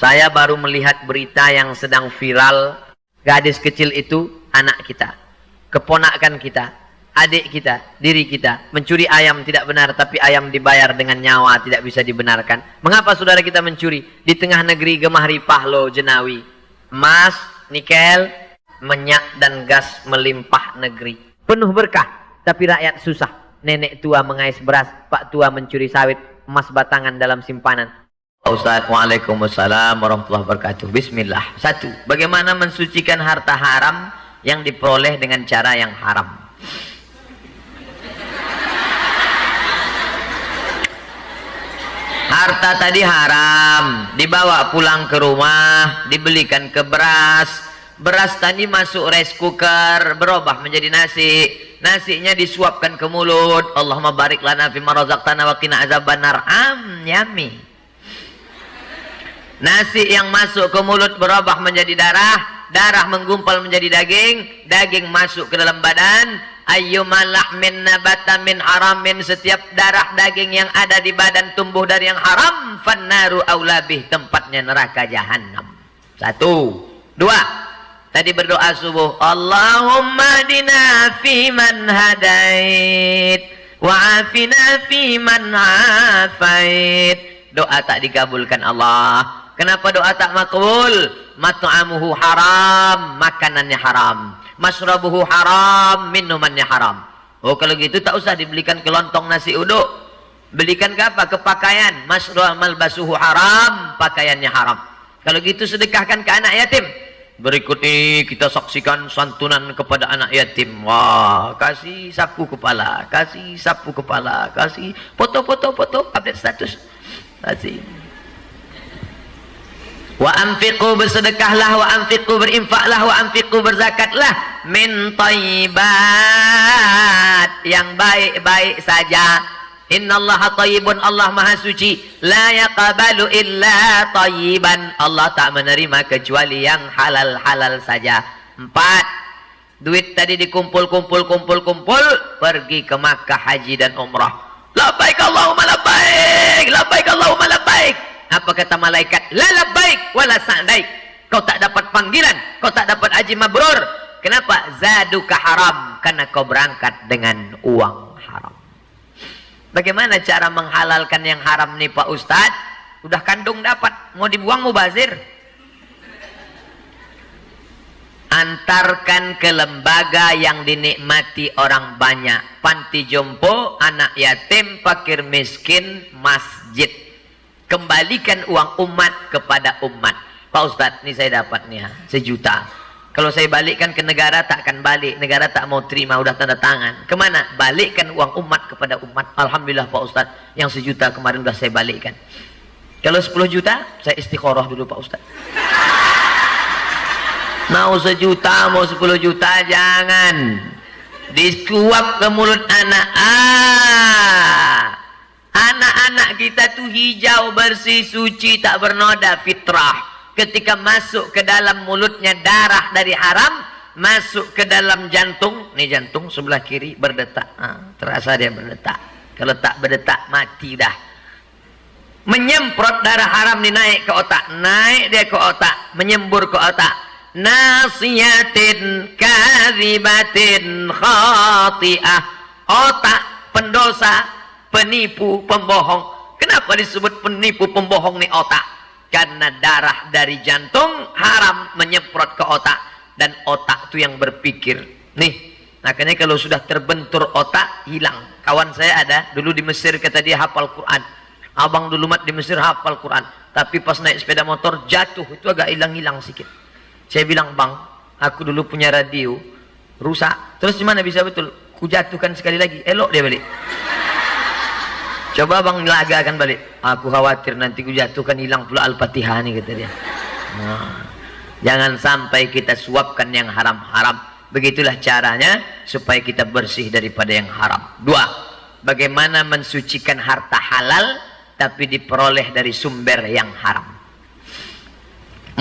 Saya baru melihat berita yang sedang viral. Gadis kecil itu anak kita, keponakan kita, adik kita, diri kita. Mencuri ayam tidak benar, tapi ayam dibayar dengan nyawa tidak bisa dibenarkan. Mengapa saudara kita mencuri? Di tengah negeri gemah ripah lo jenawi. Emas, nikel, minyak dan gas melimpah negeri. Penuh berkah, tapi rakyat susah. Nenek tua mengais beras, pak tua mencuri sawit, emas batangan dalam simpanan. Ustaz, waalaikumsalam warahmatullahi wabarakatuh. Bismillah. 1. Bagaimana mensucikan harta haram yang diperoleh dengan cara yang haram? Harta tadi haram, dibawa pulang ke rumah, dibelikan ke beras. Beras tadi masuk rice cooker, berubah menjadi nasi. Nasinya disuapkan ke mulut. Allahumma barik lana fima razaqtana wa qina azabannar. Yummy. Nasi yang masuk ke mulut berubah menjadi darah, darah menggumpal menjadi daging, daging masuk ke dalam badan. Ayyuma lahmin nabata min haramin, setiap darah daging yang ada di badan tumbuh dari yang haram, fannaru aulabih, tempatnya neraka jahanam. 1. 2. Tadi berdoa subuh, Allahumma dina fi man hadait, wa afina fi man afait. Doa tak dikabulkan Allah. Kenapa doa tak makbul? Mat'amuhu haram, makanannya haram. Masrabuhu haram, minumannya haram. Oh, kalau gitu tak usah dibelikan kelontong nasi uduk. Belikan ke apa? Ke pakaian. Malbasuhu haram, pakaiannya haram. Kalau gitu sedekahkan ke anak yatim. Berikut ini kita saksikan santunan kepada anak yatim. Wah, kasih sapu kepala, kasih sapu kepala, kasih foto-foto update status. Kasih. Wa anfiqu, bersedekahlah, wa anfiqu, berinfaklah, wa anfiqu, berzakatlah min thayyibat, yang baik-baik saja. Innallaha thayyibun, Allah maha suci. La yaqbalu illa thayyiban, Allah tak menerima kecuali yang halal-halal saja. 4. Duit tadi dikumpul, kumpul, pergi ke Makkah, haji dan umrah. Labbaik Allahumma labbaik, labbaik Allahumma labbaik. Apa kata malaikat? La labbaik wala sa'daik. Kau tak dapat panggilan, kau tak dapat haji mabrur. Kenapa? Zaduka haram, karena kau berangkat dengan uang haram. Bagaimana cara menghalalkan yang haram nih Pak Ustadz? Udah kandung dapat, mau dibuang mubazir. Antarkan ke lembaga yang dinikmati orang banyak. Panti jompo, anak yatim, fakir miskin, masjid. Kembalikan uang umat kepada umat. Pak Ustadz, ini saya dapat nih ya, 1 juta. Kalau saya balikkan ke negara tak akan balik. Negara tak mau terima, udah tanda tangan. Kemana? Balikkan uang umat kepada umat. Alhamdulillah Pak Ustadz, yang 1 juta kemarin udah saya balikkan. Kalau 10 juta, saya istikharah dulu Pak Ustadz. Mau 1 juta, mau 10 juta, jangan. Disuap ke mulut anak. Anak-anak kita tuh hijau, bersih, suci, tak bernoda, fitrah. Ketika masuk ke dalam mulutnya darah dari haram, masuk ke dalam jantung. Nih jantung sebelah kiri berdetak. Terasa dia berdetak. Kalau tak berdetak, mati dah. Menyemprot darah haram nih, naik ke otak. Naik dia ke otak, menyembur ke otak. Nasiyatin kadhibatin khati'ah. Otak pendosa, penipu, pembohong. Kenapa disebut penipu, pembohong nih otak? Karena darah dari jantung haram menyemprot ke otak. Dan otak itu yang berpikir. Nih, makanya kalau sudah terbentur otak, hilang. Kawan saya ada, dulu di Mesir, kata dia hafal Quran. Abang dulu mat di Mesir hafal Quran. Tapi pas naik sepeda motor jatuh, itu agak hilang-hilang sedikit. Saya bilang, bang, aku dulu punya radio, rusak. Terus gimana bisa betul? Ku jatuhkan sekali lagi, elok dia balik. Coba bang lagakan balik. Aku khawatir nanti ku jatuhkan, hilang pula Al-Fatihah nih, kata dia. Jangan sampai kita suapkan yang haram-haram. Begitulah caranya supaya kita bersih daripada yang haram. 2. Bagaimana mensucikan harta halal tapi diperoleh dari sumber yang haram.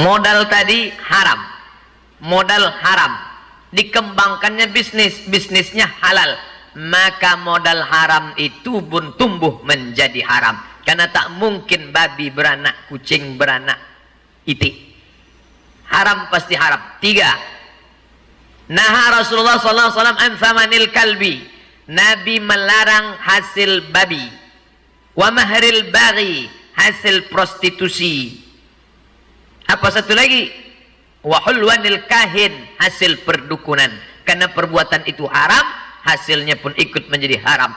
Modal tadi haram. Modal haram. Dikembangkannya bisnisnya halal. Maka modal haram itu pun tumbuh menjadi haram. Karena tak mungkin babi beranak, kucing beranak, Itik. Haram pasti haram. 3. Naha Rasulullah sallallahu alaihi wasallam an thamanil kalbi. Nabi melarang hasil babi. Wa mahril baghi, hasil prostitusi. Apa satu lagi? Wa hulwanil kahin, hasil perdukunan. Karena perbuatan itu haram, hasilnya pun ikut menjadi haram.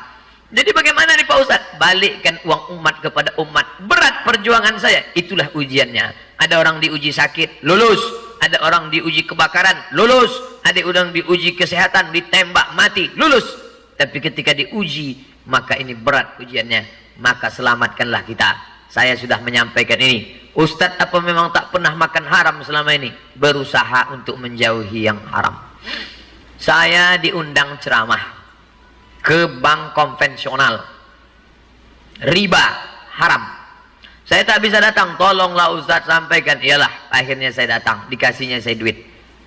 Jadi bagaimana nih Pak Ustadz? Balikkan uang umat kepada umat. Berat perjuangan saya. Itulah ujiannya. Ada orang diuji sakit, lulus. Ada orang diuji kebakaran, lulus. Ada orang diuji kesehatan, ditembak, mati, lulus. Tapi ketika diuji, maka ini berat ujiannya. Maka selamatkanlah kita. Saya sudah menyampaikan ini. Ustadz apa memang tak pernah makan haram selama ini? Berusaha untuk menjauhi yang haram. Saya diundang ceramah ke bank konvensional, riba haram. Saya tak bisa datang, tolonglah Ustadz sampaikan. Iyalah, akhirnya saya datang, dikasihnya saya duit.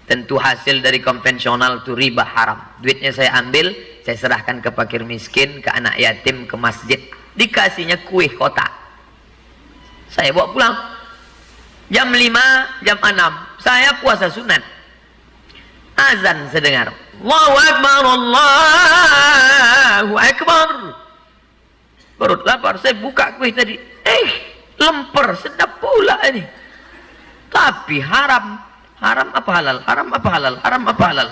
Tentu hasil dari konvensional itu riba haram. Duitnya saya ambil, saya serahkan ke fakir miskin, ke anak yatim, ke masjid. Dikasihnya kuih kotak, saya bawa pulang. Jam 5, jam 6 saya puasa sunat. Azan sedengar, Allahu Akbar, Allahu Akbar. Perut lapar, saya buka kuih tadi. Lemper, sedap pula ini. Tapi haram. Haram apa halal? Haram apa halal? Haram apa halal?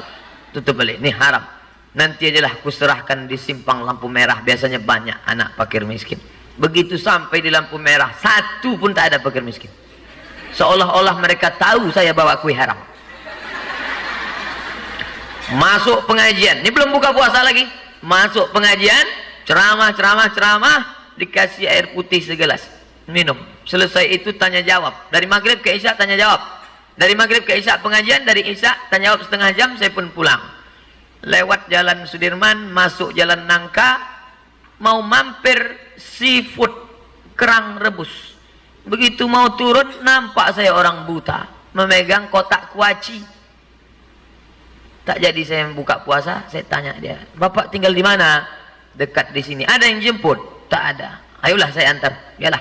Tutup balik, ini haram. Nanti ajalah kuserahkan di simpang lampu merah. Biasanya banyak anak fakir miskin. Begitu sampai di lampu merah, satu pun tak ada fakir miskin. Seolah-olah mereka tahu saya bawa kuih haram. Masuk pengajian, ini belum buka puasa lagi. Masuk pengajian, ceramah, dikasih air putih segelas, minum. Selesai itu tanya jawab. Dari maghrib ke isya tanya jawab. Dari maghrib ke isya pengajian, dari isya tanya jawab setengah jam, saya pun pulang. Lewat jalan Sudirman, masuk jalan Nangka, mau mampir seafood, kerang rebus. Begitu mau turun, nampak saya orang buta memegang kotak kuaci. Tak jadi saya buka puasa. Saya tanya dia, Bapak tinggal di mana? Dekat di sini. Ada yang jemput? Tak ada. Ayolah saya antar. Yalah.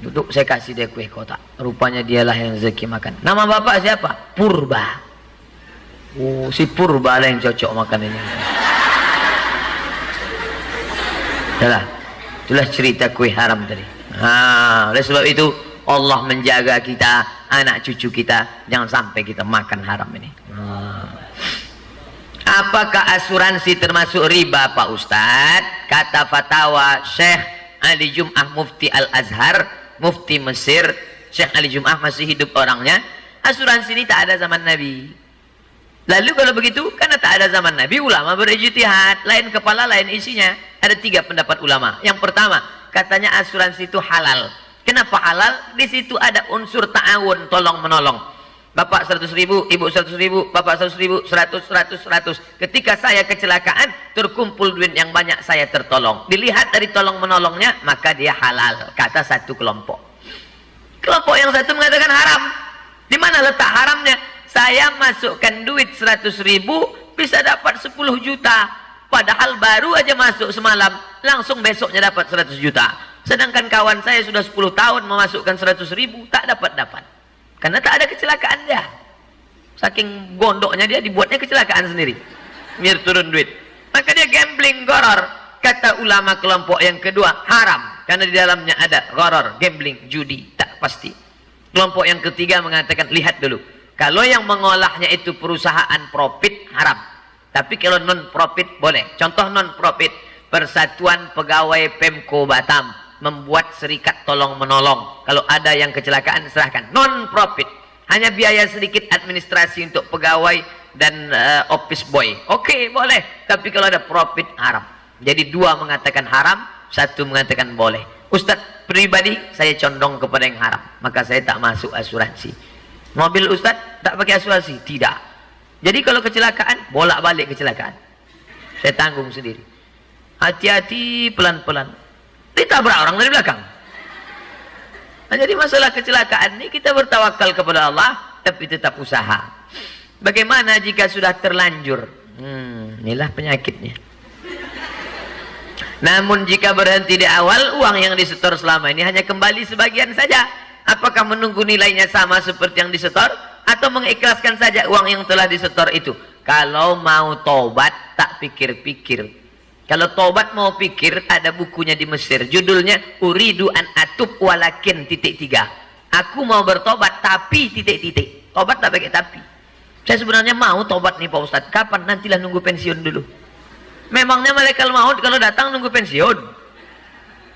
Duduk, saya kasih dia kue kotak. Rupanya dialah yang rezeki makan. Nama Bapak siapa? Purba. Oh, si Purba lah yang cocok makan ini. Yalah. Itulah cerita kue haram tadi. Oleh sebab itu Allah menjaga kita, anak cucu kita, jangan sampai kita makan haram ini. Apakah asuransi termasuk riba Pak Ustadz? Kata fatwa Syekh Ali Jum'ah Mufti Al-Azhar, Mufti Mesir. Syekh Ali Jum'ah masih hidup orangnya. Asuransi ini tak ada zaman Nabi. Lalu kalau begitu, karena tak ada zaman Nabi, ulama berijtihad, lain kepala lain isinya. Ada 3 pendapat ulama. Yang pertama, katanya asuransi itu halal. Kenapa halal? Di situ ada unsur ta'awun, tolong menolong. Bapak 100.000, ibu 100.000, bapak 100.000, 100. Ketika saya kecelakaan, terkumpul duit yang banyak, saya tertolong. Dilihat dari tolong menolongnya, maka dia halal. Kata satu kelompok. Kelompok yang satu mengatakan haram. Di mana letak haramnya? Saya masukkan duit 100.000, bisa dapat 10 juta. Padahal baru aja masuk semalam, langsung besoknya dapat 100 juta. Sedangkan kawan saya sudah 10 tahun memasukkan 100.000, tak dapat. Karena tak ada kecelakaan dia. Saking gondoknya dia, dibuatnya kecelakaan sendiri. Biar turun duit. Maka dia gambling, goror. Kata ulama kelompok yang kedua, haram. Karena di dalamnya ada goror, gambling, judi, tak pasti. Kelompok yang ketiga mengatakan, lihat dulu. Kalau yang mengolahnya itu perusahaan profit, haram. Tapi kalau non-profit, boleh. Contoh non-profit, Persatuan Pegawai Pemko Batam membuat serikat tolong-menolong. Kalau ada yang kecelakaan, serahkan. Non-profit. Hanya biaya sedikit administrasi untuk pegawai dan office boy. Oke, boleh. Tapi kalau ada profit, haram. Jadi 2 mengatakan haram, 1 mengatakan boleh. Ustadz pribadi, saya condong kepada yang haram. Maka saya tak masuk asuransi. Mobil Ustadz tak pakai asuransi? Tidak. Jadi kalau kecelakaan, bolak-balik kecelakaan. Saya tanggung sendiri. Hati-hati, pelan-pelan. Ditabrak orang dari belakang. Nah, jadi masalah kecelakaan ini kita bertawakal kepada Allah, tapi tetap usaha. Bagaimana jika sudah terlanjur? Inilah penyakitnya. Namun jika berhenti di awal, uang yang disetor selama ini hanya kembali sebagian saja. Apakah menunggu nilainya sama seperti yang disetor atau mengikhlaskan saja uang yang telah disetor itu? Kalau mau tobat tak pikir-pikir. Kalau tobat mau pikir, ada bukunya di Mesir, judulnya Uridu an atub walakin titik-tiga. Aku mau bertobat tapi titik-titik. Tobat tak pakai tapi. Saya sebenarnya mau tobat nih Pak Ustadz. Kapan? Nantilah nunggu pensiun dulu. Memangnya malaikat maut kalau datang nunggu pensiun?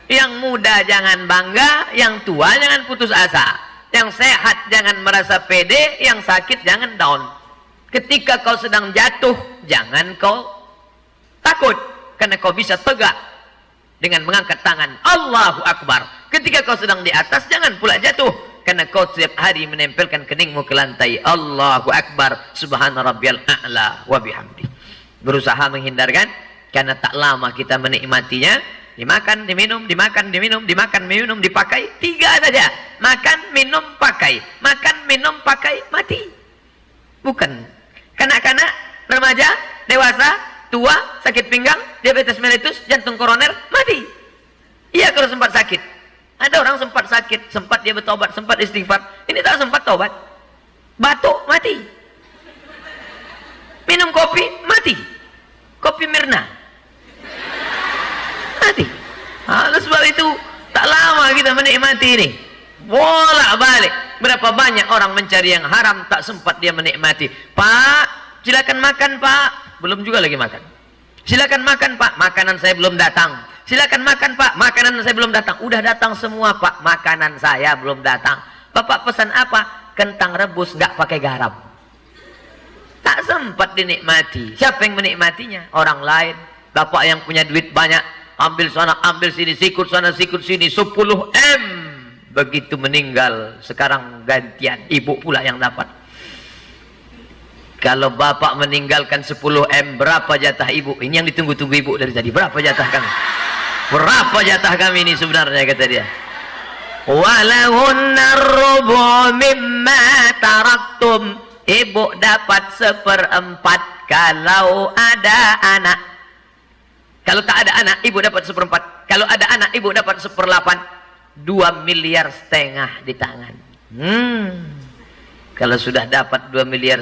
Yang muda jangan bangga, yang tua jangan putus asa. Yang sehat jangan merasa pede, yang sakit jangan down. Ketika kau sedang jatuh, jangan kau takut. Karena kau bisa tegak dengan mengangkat tangan. Allahu Akbar. Ketika kau sedang di atas, jangan pula jatuh. Karena kau setiap hari menempelkan keningmu ke lantai. Allahu Akbar. Subhana rabbiyal a'la wa bihamdi. Berusaha menghindarkan. Karena tak lama kita menikmatinya. Dimakan, diminum, dimakan, diminum, dimakan, minum, dipakai. 3 saja. Makan, minum, pakai. Makan, minum, pakai, mati. Bukan. Kanak-kanak, remaja, dewasa, tua, sakit pinggang, diabetes mellitus, jantung koroner, mati. Iya kalau sempat sakit. Ada orang sempat sakit, sempat dia bertobat, sempat istighfar. Ini tak sempat tobat. Batuk, mati. Minum kopi, mati. Kopi Mirna, mati. Oleh sebab itu, tak lama kita menikmati ini. Bolak-balik. Berapa banyak orang mencari yang haram, tak sempat dia menikmati. Pak, silakan makan Pak. Belum juga lagi makan. Silakan makan Pak, makanan saya belum datang. Silakan makan Pak, makanan saya belum datang. Udah datang semua Pak, makanan saya belum datang. Bapak pesan apa? Kentang rebus nggak pakai garam. Tak sempat dinikmati. Siapa yang menikmatinya? Orang lain. Bapak yang punya duit banyak, ambil sana, ambil sini, sikut sana, sikut sini, 10 M. Begitu meninggal, sekarang gantian, ibu pula yang dapat. Kalau bapak meninggalkan 10 M, berapa jatah ibu? Ini yang ditunggu-tunggu ibu dari tadi. Berapa jatah kami? Berapa jatah kami ini sebenarnya, kata dia. Walahunna rubu mimma taraktum. Ibu dapat 1/4 kalau ada anak. Kalau tak ada anak, ibu dapat 1/4. Kalau ada anak, ibu dapat 1/8. 2,5 miliar di tangan. Kalau sudah dapat 2,5 miliar,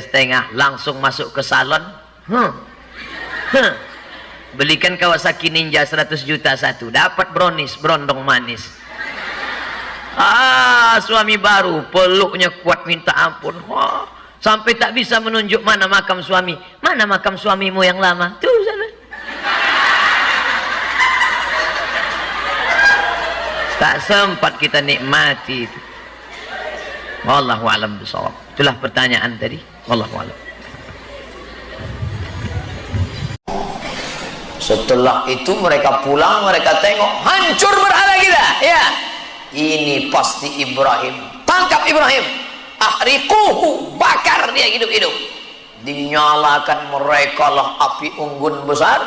langsung masuk ke salon. Belikan Kawasaki Ninja 100 juta satu, dapat brownies, berondong manis. Suami baru, peluknya kuat minta ampun. Sampai tak bisa menunjuk mana makam suami. Mana makam suamimu yang lama? Tuh sana. Tak sempat kita nikmati itu. Wallahu a'lam bishawab. Itulah pertanyaan tadi. Wallahu a'lam. Setelah itu mereka pulang, mereka tengok hancur berhala kita. Ya, ini pasti Ibrahim. Tangkap Ibrahim. Ahriquhu, bakar dia hidup-hidup. Dinyalakan mereka lah api unggun besar.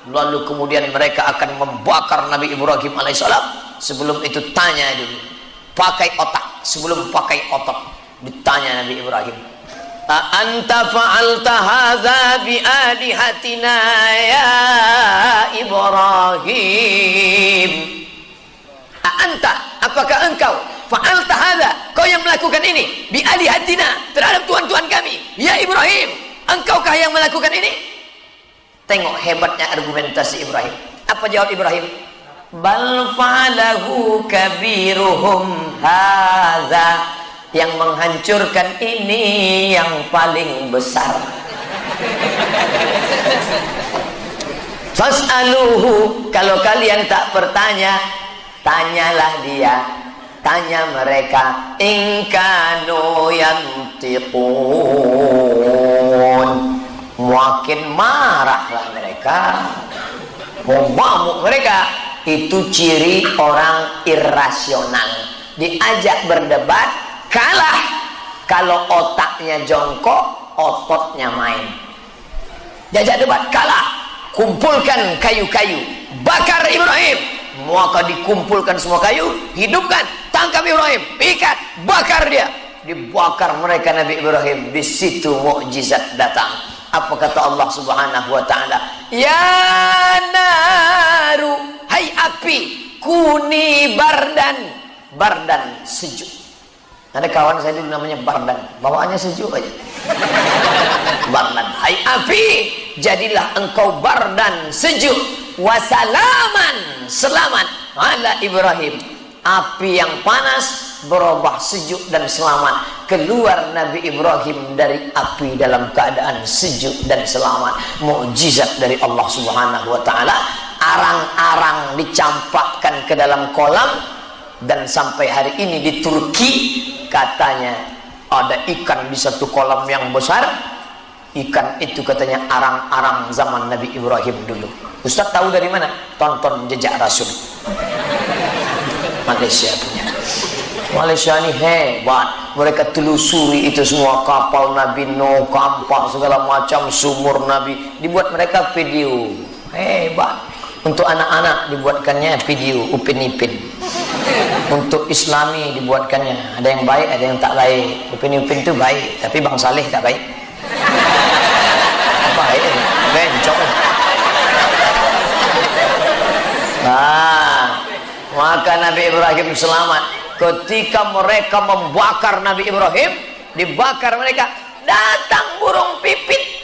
Lalu kemudian mereka akan membakar Nabi Ibrahim alaihissalam. Sebelum itu tanya dulu, pakai otak. Sebelum pakai otak, ditanya Nabi Ibrahim, anta fa'alta hadza bi alihatina ya Ibrahim? Anta, apakah engkau fa'alta hadza, kau yang melakukan ini bi alihatina, terhadap tuhan-tuhan kami, ya Ibrahim, engkaukah yang melakukan ini? Tengok hebatnya argumentasi Ibrahim. Apa jawab Ibrahim? Bal fa'alahu kabiruhum hadza, yang menghancurkan ini yang paling besar. Fas'aluhu, kalau kalian tak bertanya, tanyalah dia, tanya mereka, in kanu yantiqun. Makin marahlah mereka, mengamuk mereka. Itu ciri orang irasional. Diajak berdebat, kalah. Kalau otaknya jongkok, ototnya main. Diajak debat, kalah. Kumpulkan kayu-kayu, bakar Ibrahim. Maka dikumpulkan semua kayu, hidupkan, tangkap Ibrahim, ikat, bakar dia. Dibakar mereka Nabi Ibrahim. Di situ mukjizat datang. Apa kata Allah Subhanahu wa taala? Ya naru, hai api, kuni bardan. Bardan sejuk. Ada kawan saya dulu namanya Bardan, bawaannya sejuk aja. Bardan, hai api, jadilah engkau bardan, sejuk, wasalaman, selamat ala Ibrahim. Api yang panas berubah sejuk dan selamat. Keluar Nabi Ibrahim dari api dalam keadaan sejuk dan selamat. Mukjizat dari Allah Subhanahu wa taala. Arang-arang dicampakkan ke dalam kolam, dan sampai hari ini di Turki katanya ada ikan di satu kolam yang besar. Ikan itu katanya arang-arang zaman Nabi Ibrahim dulu. Ustaz tahu dari mana? Tonton Jejak Rasul. Malaysia punya. Malaysia ini hebat. Mereka telusuri itu semua, kapal Nabi Nuh, kampak segala macam, sumur Nabi. Dibuat mereka video. Hebat. Untuk anak-anak dibuatkannya video Upin Ipin. Untuk Islami dibuatkannya. Ada yang baik, ada yang tak baik. Upin Ipin itu baik, tapi Bang Saleh tak baik. Baik, bencong. Nah, maka Nabi Ibrahim selamat. Ketika mereka membakar Nabi Ibrahim, dibakar mereka, datang burung pipit.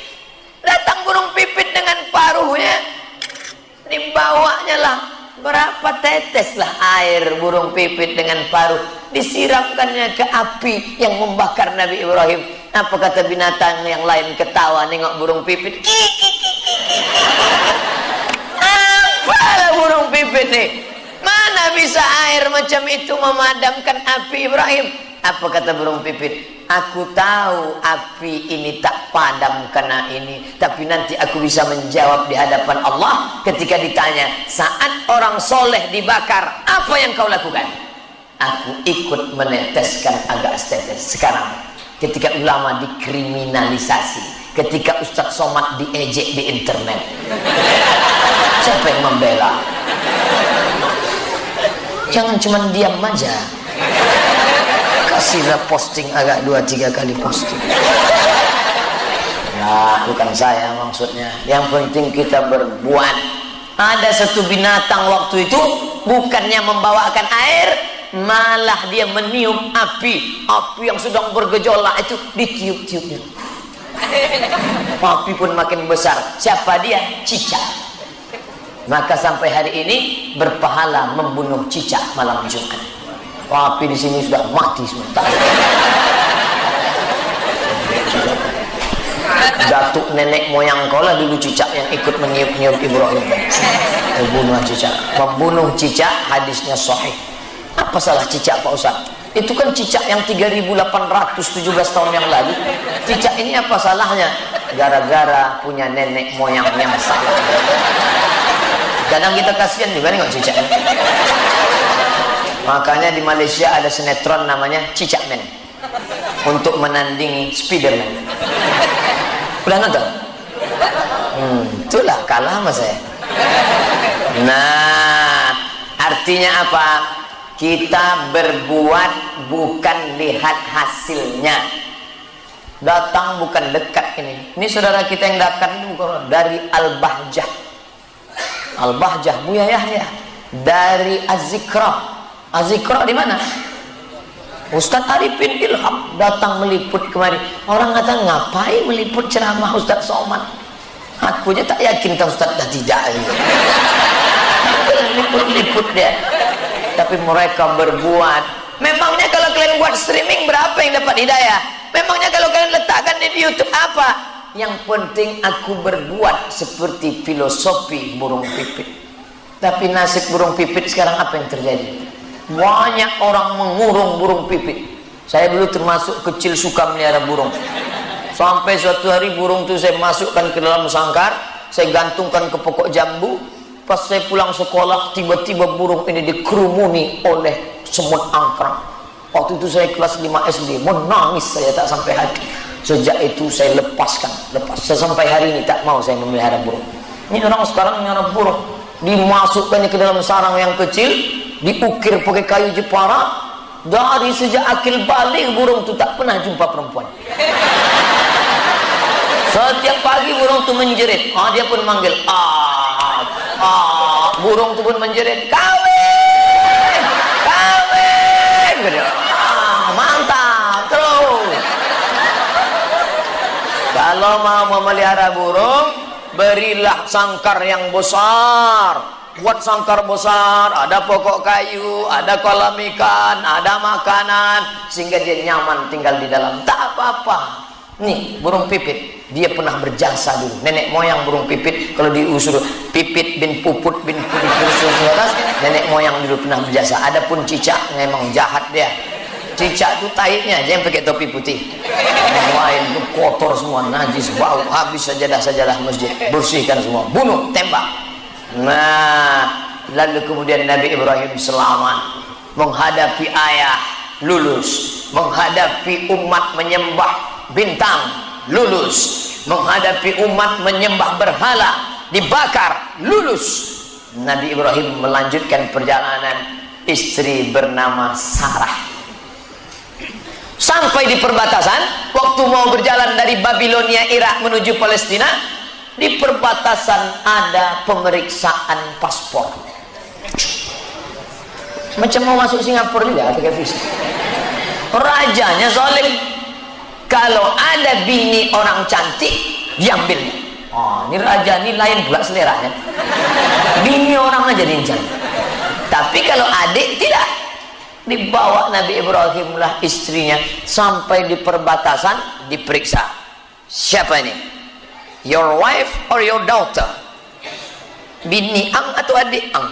Datang burung pipit dengan paruhnya. Dibawanya lah berapa tetes lah air burung pipit dengan paruh, disiramkannya ke api yang membakar Nabi Ibrahim. Apa kata binatang yang lain? Ketawa nengok burung pipit. Apalah burung pipit nih, mana bisa air macam itu memadamkan api Ibrahim? Apa kata burung pipit? Aku tahu api ini tak padam karena ini, tapi nanti aku bisa menjawab di hadapan Allah ketika ditanya, saat orang soleh dibakar, apa yang kau lakukan? Aku ikut meneteskan agak setetes. Sekarang ketika ulama dikriminalisasi, ketika Ustadz Somad diejek di internet, siapa yang membela? Jangan cuma diam aja, kasihlah posting agak 2-3 kali posting. Nah, bukan saya maksudnya. Yang penting kita berbuat. Ada satu binatang waktu itu bukannya membawakan air, malah dia meniup api. Api yang sedang bergejolak itu ditiup-tiupnya. Api pun makin besar. Siapa dia? Cicak. Maka sampai hari ini berpahala membunuh cicak malam Jumat. Api di sini sudah mati semua. Datuk nenek moyang kau lah dulu cicak yang ikut meniup-niup Ibrahim. Membunuh cicak. Membunuh cicak hadisnya sahih. Apa salah cicak Pak Ustaz? Itu kan cicak yang 3817 tahun yang lalu. Cicak ini apa salahnya? Gara-gara punya nenek moyang yang salah. Kadang kita kasihan juga nih kok cicaknya. Makanya di Malaysia ada sinetron namanya Cicak Man, untuk menandingi Spiderman. Udah nonton? Itulah kalah sama saya. Nah, artinya apa? Kita berbuat bukan lihat hasilnya. Datang bukan dekat ini. Ini saudara kita yang datang dari Al-Bahjah. Al-Bahjah Buya Yahya dari Az-Zikra. Az-Zikra di mana? Ustadz Arifin Ilham datang meliput kemari. Orang kata ngapain meliput ceramah Ustadz Somad? Aku aja tak yakin kalau Ustadz dah tidak. Liput-liput dia. Tapi mereka berbuat. Memangnya kalau kalian buat streaming berapa yang dapat hidayah? Memangnya kalau kalian letakkan di YouTube apa? Yang penting aku berbuat seperti filosofi burung pipit. Tapi nasib burung pipit sekarang apa yang terjadi? Banyak orang mengurung burung pipit. Saya dulu termasuk kecil suka melihara burung. Sampai suatu hari burung itu saya masukkan ke dalam sangkar, saya gantungkan ke pokok jambu. Pas saya pulang sekolah, tiba-tiba burung ini dikerumuni oleh semut angkrang. Waktu itu saya kelas 5 SD, menangis saya tak sampai hati. Sejak itu saya lepas. Saya sampai hari ini tak mau saya memelihara burung. Ini orang sekarang melihara burung, dimasukkannya ke dalam sarang yang kecil, diukir pakai kayu Jepara. Dari sejak akil balik burung itu tak pernah jumpa perempuan. Setiap pagi burung itu menjerit. Dia pun manggil. Burung itu pun menjerit. Kawin, kawin. Mantap. Kalau mau memelihara burung, berilah sangkar yang besar. Buat sangkar besar, ada pokok kayu, ada kolam ikan, ada makanan, sehingga dia nyaman tinggal di dalam. Tak apa-apa. Nih, burung pipit, dia pernah berjasa dulu. Nenek moyang burung pipit, kalau diusur Pipit bin Puput bin Puput, nenek moyang dulu pernah berjasa. Adapun cicak, memang jahat dia. Cicak itu taiknya aja yang pakai topi putih. Yang lain itu kotor semua, najis, bau, habis sajadah-sajadah masjid. Bersihkan semua, bunuh, tembak. Nah, lalu kemudian Nabi Ibrahim selamat menghadapi ayah, lulus. Menghadapi umat menyembah bintang, lulus. Menghadapi umat menyembah berhala, dibakar, lulus. Nabi Ibrahim melanjutkan perjalanan. Istri bernama Sarah. Sampai di perbatasan, waktu mau berjalan dari Babilonia, Irak menuju Palestina, di perbatasan ada pemeriksaan paspor. Macam mau masuk Singapura juga pakai visa. Rajanya zalim. Kalau ada bini orang cantik, diambil. Oh, ini raja ini lain pula seleranya. Bini orang aja diincar. Tapi kalau adik tidak. Dibawa Nabi Ibrahim lah istrinya sampai di perbatasan, diperiksa. Siapa ini? Your wife or your daughter? Bini ang atau adik ang?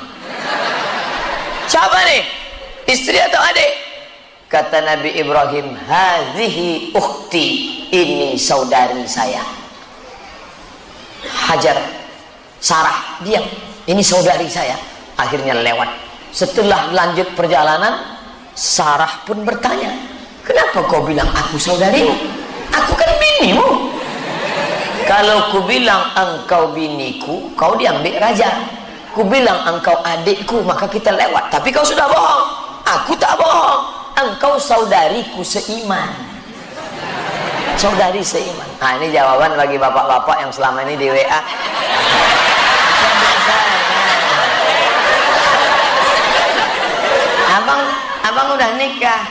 Siapa nih? Istri atau adik? Kata Nabi Ibrahim, hazihi ukhti, ini saudari saya. Hajar, Sarah, diam, ini saudari saya. Akhirnya lewat. Setelah lanjut perjalanan, Sarah pun bertanya, kenapa kau bilang aku saudarimu? Aku kan binimu. Kalau ku bilang engkau biniku, kau diambil raja. Ku bilang engkau adikku, maka kita lewat. Tapi kau sudah bohong. Aku tak bohong. Engkau saudariku seiman. Saudari seiman. Nah, ini jawaban bagi bapak-bapak yang selama ini di WA. Abang udah nikah.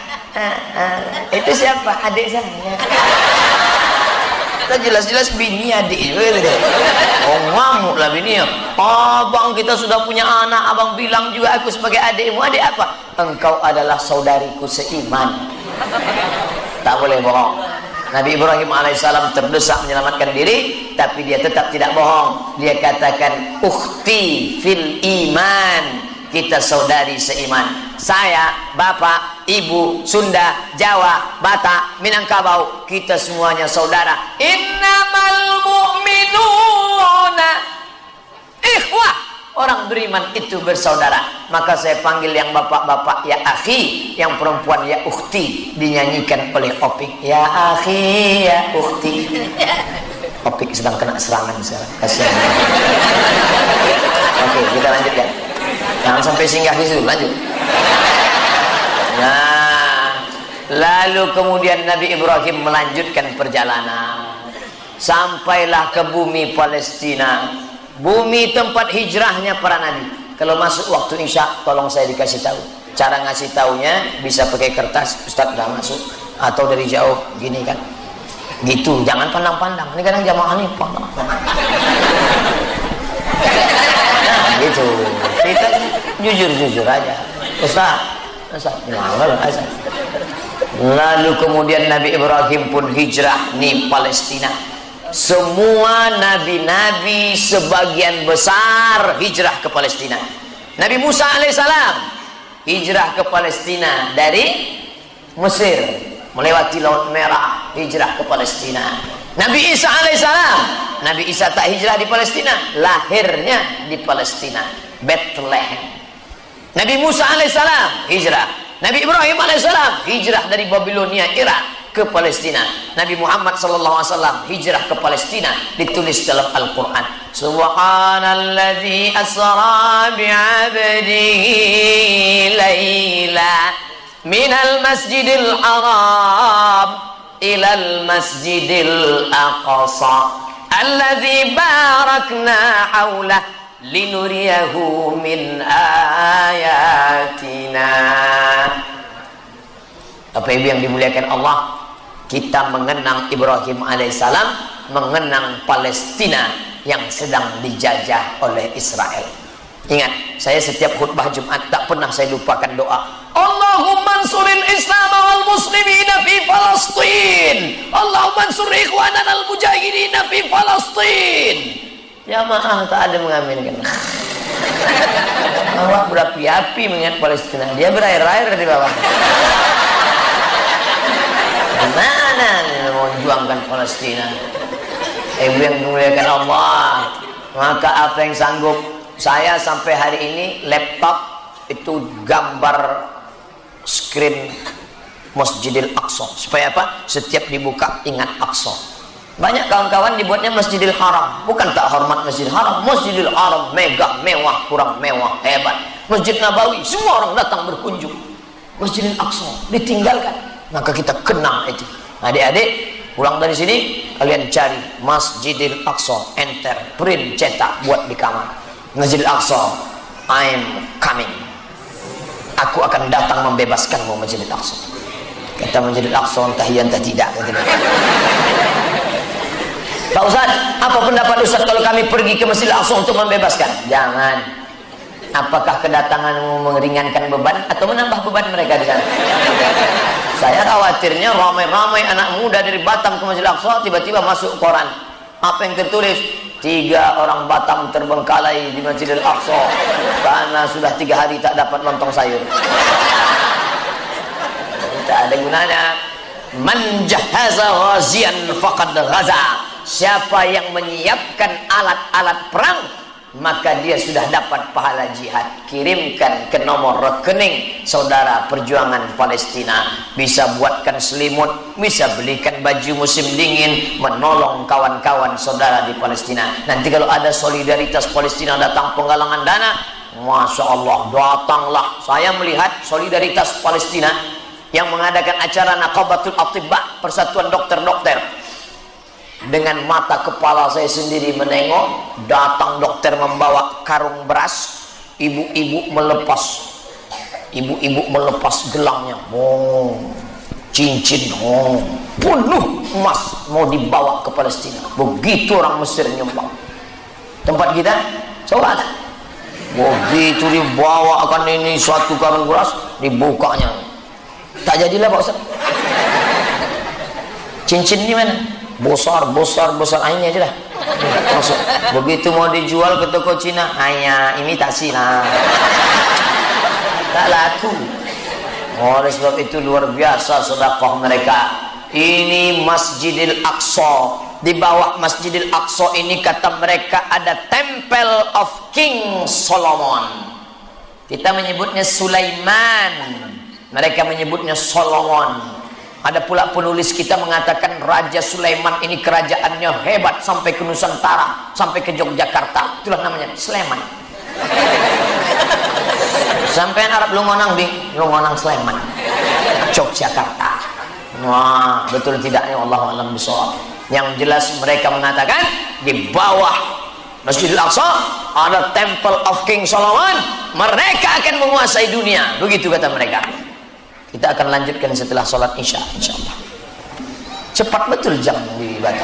Itu siapa? Adik saya. Kita jelas-jelas bini adik. Oh, ngamuk lah bini. Abang, kita sudah punya anak. Abang bilang juga aku sebagai adikmu. Adik apa? Engkau adalah saudariku seiman. Tak boleh bohong. Nabi Ibrahim alaihissalam terdesak menyelamatkan diri, tapi dia tetap tidak bohong. Dia katakan, ukhti fil iman. Kita saudari seiman. Saya, bapak, ibu, Sunda, Jawa, Batak, Minangkabau, kita semuanya saudara. Innamal mu'minuna ikhwah. Orang beriman itu bersaudara. Maka saya panggil yang bapak-bapak ya akhi, yang perempuan ya ukhti, dinyanyikan oleh Opik. Ya akhi, ya ukhti. Opik sedang kena serangan sekarang. Kasihan. Oke, kita lanjutkan. Jangan sampai singgah di situ, lanjut. Nah, lalu kemudian Nabi Ibrahim melanjutkan perjalanan. Sampailah ke bumi Palestina, bumi tempat hijrahnya para nabi. Kalau masuk waktu Isya, tolong saya dikasih tahu. Cara ngasih taunya bisa pakai kertas, Ustaz udah masuk, atau dari jauh gini kan. Gitu, jangan pandang-pandang. Ini kadang jamaah nih pandang. Nah, gitu. Kita jujur-jujur aja. Ustaz. Lalu kemudian Nabi Ibrahim pun hijrah di Palestina. Semua nabi-nabi sebagian besar hijrah ke Palestina. Nabi Musa alaihissalam hijrah ke Palestina dari Mesir, melewati Laut Merah, hijrah ke Palestina. Nabi Isa alaihissalam, Nabi Isa tak hijrah di Palestina, lahirnya di Palestina, Bethlehem. Nabi Musa alaihissalam hijrah. Nabi Ibrahim alaihissalam hijrah dari Babilonia, Irak ke Palestina. Nabi Muhammad sallallahu alaihi wasallam hijrah ke Palestina, ditulis dalam Al-Qur'an. Subhanalladzi asra bi'abdihi laila minal masjidil haram ilal masjidil aqsa alladzi barakna haulah linuriyahu min ayatina. Bapak Ibu yang dimuliakan Allah, kita mengenang Ibrahim alaihissalam mengenang Palestina yang sedang dijajah oleh Israel. Ingat, saya setiap khutbah Jumat tak pernah saya lupakan doa. Allahumma ansuril Islam wal muslimina fi Palestin. Allahumma ansur ikhwanana al mujahidina fi Palestin. Jamaah tak ada mengaminkan. Awak berapi-api mengingat Palestina, dia berair-air di bawah. Gimana menjuangkan Palestina? Ibu yang dimuliakan Allah, maka apa yang sanggup saya sampai hari ini, laptop itu gambar screen Masjidil Aqsa. Supaya apa? Setiap dibuka ingat Aqsa. Banyak kawan-kawan dibuatnya Masjidil Haram. Bukan tak hormat Masjidil Haram. Masjidil Haram megah, mewah, kurang mewah, hebat. Masjid Nabawi, semua orang datang berkunjung. Masjidil Aqsa ditinggalkan. Maka kita kenang itu. Adik-adik, pulang dari sini kalian cari Masjidil Aqsa, enter, print, cetak, buat di kamar. Masjidil Aqsa, I'm coming. Aku akan datang membebaskanmu Masjidil Aqsa. Kata Masjidil Aqsa entah iya entah tidak. Pak Ustaz, apa pendapat Ustaz kalau kami pergi ke Masjidil Aqsa untuk membebaskan? Jangan. Apakah kedatanganmu meringankan beban atau menambah beban mereka di sana? Saya khawatirnya ramai-ramai anak muda dari Batam ke Masjidil Aqsa tiba-tiba masuk koran. Apa yang tertulis? 3 orang Batam terbengkalai di Masjidil Aqsa karena sudah 3 hari tak dapat lontong sayur. Tak ada gunanya. Man jahaza ghazian faqad ghaza. Siapa yang menyiapkan alat-alat perang, maka dia sudah dapat pahala jihad. Kirimkan ke nomor rekening saudara perjuangan Palestina. Bisa buatkan selimut, bisa belikan baju musim dingin, menolong kawan-kawan saudara di Palestina. Nanti kalau ada solidaritas Palestina datang penggalangan dana, Masya Allah, datanglah. Saya melihat solidaritas Palestina yang mengadakan acara Naqabatul Atibba, persatuan dokter-dokter. Dengan mata kepala saya sendiri menengok, datang dokter membawa karung beras, ibu-ibu melepas gelangnya, cincin, penuh emas mau dibawa ke Palestina. Begitu orang Mesir nyumbang. Tempat kita, coba begitu dibawa akan ini suatu karung beras, dibukanya tak jadilah Pak Ustaz. Cincin di mana? Besar airnya aja dah. Masuk. Begitu mau dijual ke toko Cina, hanya imitasi lah, tak laku. Oleh sebab itu luar biasa sedekah mereka. Ini Masjidil Aqsa. Di bawah Masjidil Aqsa ini kata mereka ada Temple of King Solomon. Kita menyebutnya Sulaiman, mereka menyebutnya Solomon. Ada pula penulis kita mengatakan Raja Sulaiman ini kerajaannya hebat sampai ke Nusantara, sampai ke Yogyakarta. Itulah namanya Sleman. Sampai Arab Lungonang Lungonang Sleman, Yogyakarta. Wah, betul tidaknya Allah alam bisawab. Yang jelas mereka mengatakan di bawah Masjidil Aqsa ada Temple of King Solomon. Mereka akan menguasai dunia. Begitu kata mereka. Kita akan lanjutkan setelah sholat Isya, insyaallah. Cepat betul jam di Batam.